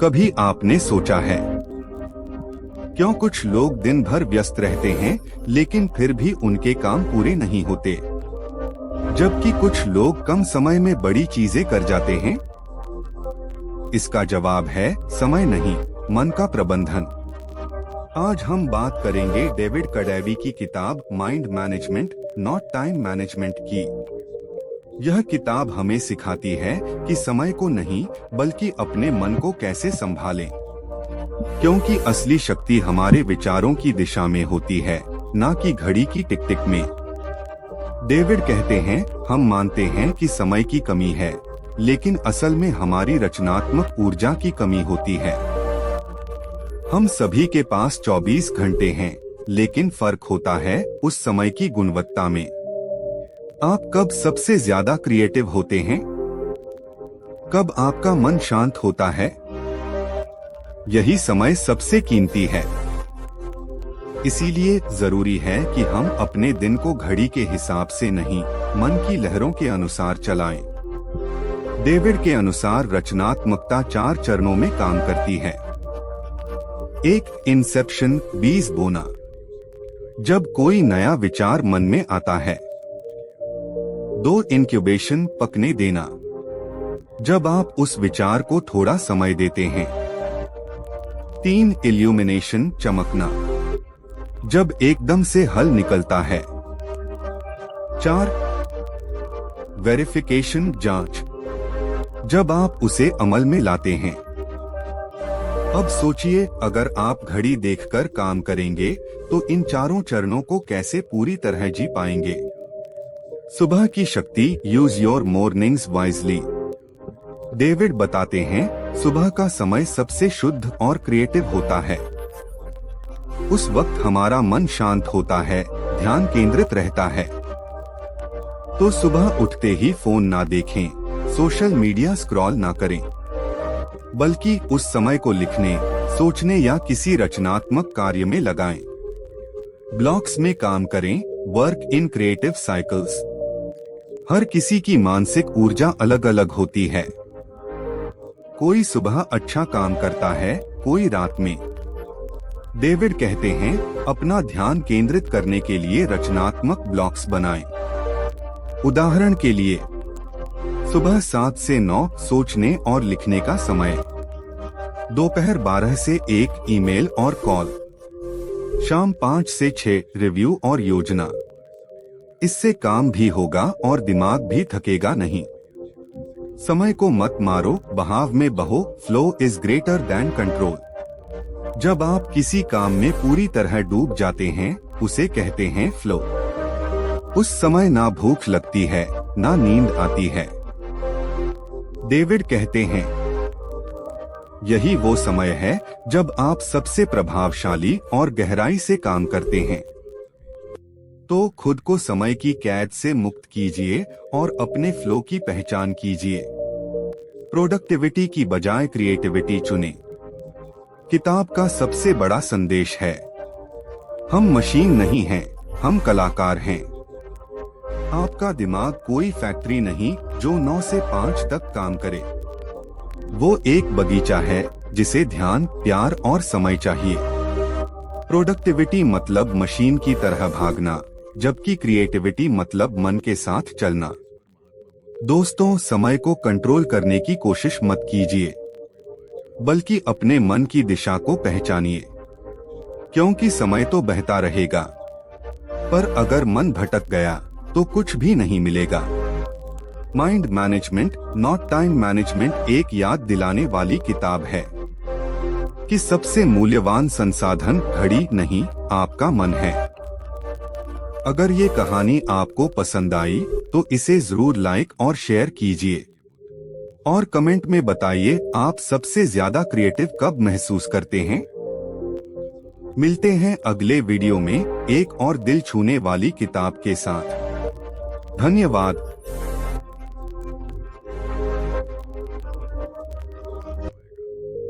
कभी आपने सोचा है क्यों कुछ लोग दिन भर व्यस्त रहते हैं लेकिन फिर भी उनके काम पूरे नहीं होते, जबकि कुछ लोग कम समय में बड़ी चीजें कर जाते हैं? इसका जवाब है समय नहीं, मन का प्रबंधन। आज हम बात करेंगे डेविड कडावी की किताब mind management not time management की। यह किताब हमें सिखाती है कि समय को नहीं बल्कि अपने मन को कैसे संभालें, क्योंकि असली शक्ति हमारे विचारों की दिशा में होती है, न कि घड़ी की टिक टिक में। डेविड कहते हैं, हम मानते हैं कि समय की कमी है, लेकिन असल में हमारी रचनात्मक ऊर्जा की कमी होती है। हम सभी के पास 24 घंटे हैं, लेकिन फर्क होता है उस समय की गुणवत्ता में। आप कब सबसे ज्यादा क्रिएटिव होते हैं? कब आपका मन शांत होता है? यही समय सबसे कीमती है। इसीलिए जरूरी है कि हम अपने दिन को घड़ी के हिसाब से नहीं, मन की लहरों के अनुसार चलाएं। डेविड के अनुसार रचनात्मकता 4 चरणों में काम करती है। 1. इंसेप्शन, बीज बोना। जब कोई नया विचार मन में आता है। 2. इंक्यूबेशन, पकने देना। जब आप उस विचार को थोड़ा समय देते हैं। 3. इल्यूमिनेशन, चमकना। जब एकदम से हल निकलता है। 4. वेरिफिकेशन, जांच। जब आप उसे अमल में लाते हैं। अब सोचिए, अगर आप घड़ी देखकर काम करेंगे तो इन चारों चरणों को कैसे पूरी तरह जी पाएंगे? सुबह की शक्ति, use your mornings wisely. David बताते हैं, सुबह का समय सबसे शुद्ध और क्रिएटिव होता है। उस वक्त हमारा मन शांत होता है, ध्यान केंद्रित रहता है। तो सुबह उठते ही फोन ना देखें, सोशल मीडिया स्क्रॉल ना करें, बल्कि उस समय को लिखने, सोचने या किसी रचनात्मक कार्य में लगाएं। ब्लॉक्स में काम करें, वर्क इन क्रिएटिव साइकिल्स। हर किसी की मानसिक ऊर्जा अलग अलग होती है। कोई सुबह अच्छा काम करता है, कोई रात में। डेविड कहते हैं, अपना ध्यान केंद्रित करने के लिए रचनात्मक ब्लॉक्स बनाएं। उदाहरण के लिए, सुबह 7 से 9 सोचने और लिखने का समय। दोपहर 12 से 1 ईमेल और कॉल। शाम 5 से 6 रिव्यू और योजना। इससे काम भी होगा और दिमाग भी थकेगा नहीं। समय को मत मारो, बहाव में बहो, flow is greater than control. जब आप किसी काम में पूरी तरह डूब जाते हैं, उसे कहते हैं फ्लो। उस समय ना भूख लगती है, ना नींद आती है। डेविड कहते हैं, यही वो समय है जब आप सबसे प्रभावशाली और गहराई से काम करते हैं। तो खुद को समय की कैद से मुक्त कीजिए और अपने फ्लो की पहचान कीजिए। प्रोडक्टिविटी की बजाय क्रिएटिविटी चुनें। किताब का सबसे बड़ा संदेश है, हम मशीन नहीं हैं, हम कलाकार हैं। आपका दिमाग कोई फैक्ट्री नहीं जो 9 से 5 तक काम करे। वो एक बगीचा है जिसे ध्यान, प्यार और समय चाहिए। प्रोडक्टिविटी मतलब मशीन की तरह भागना, जबकि क्रिएटिविटी मतलब मन के साथ चलना। दोस्तों, समय को कंट्रोल करने की कोशिश मत कीजिए, बल्कि अपने मन की दिशा को पहचानिए, क्योंकि समय तो बहता रहेगा, पर अगर मन भटक गया तो कुछ भी नहीं मिलेगा। Mind management not time management एक याद दिलाने वाली किताब है कि सबसे मूल्यवान संसाधन घड़ी नहीं, आपका मन है। अगर ये कहानी आपको पसंद आई तो इसे जरूर लाइक और शेयर कीजिए और कमेंट में बताइए आप सबसे ज्यादा क्रिएटिव कब महसूस करते हैं। मिलते हैं अगले वीडियो में एक और दिल छूने वाली किताब के साथ। धन्यवाद।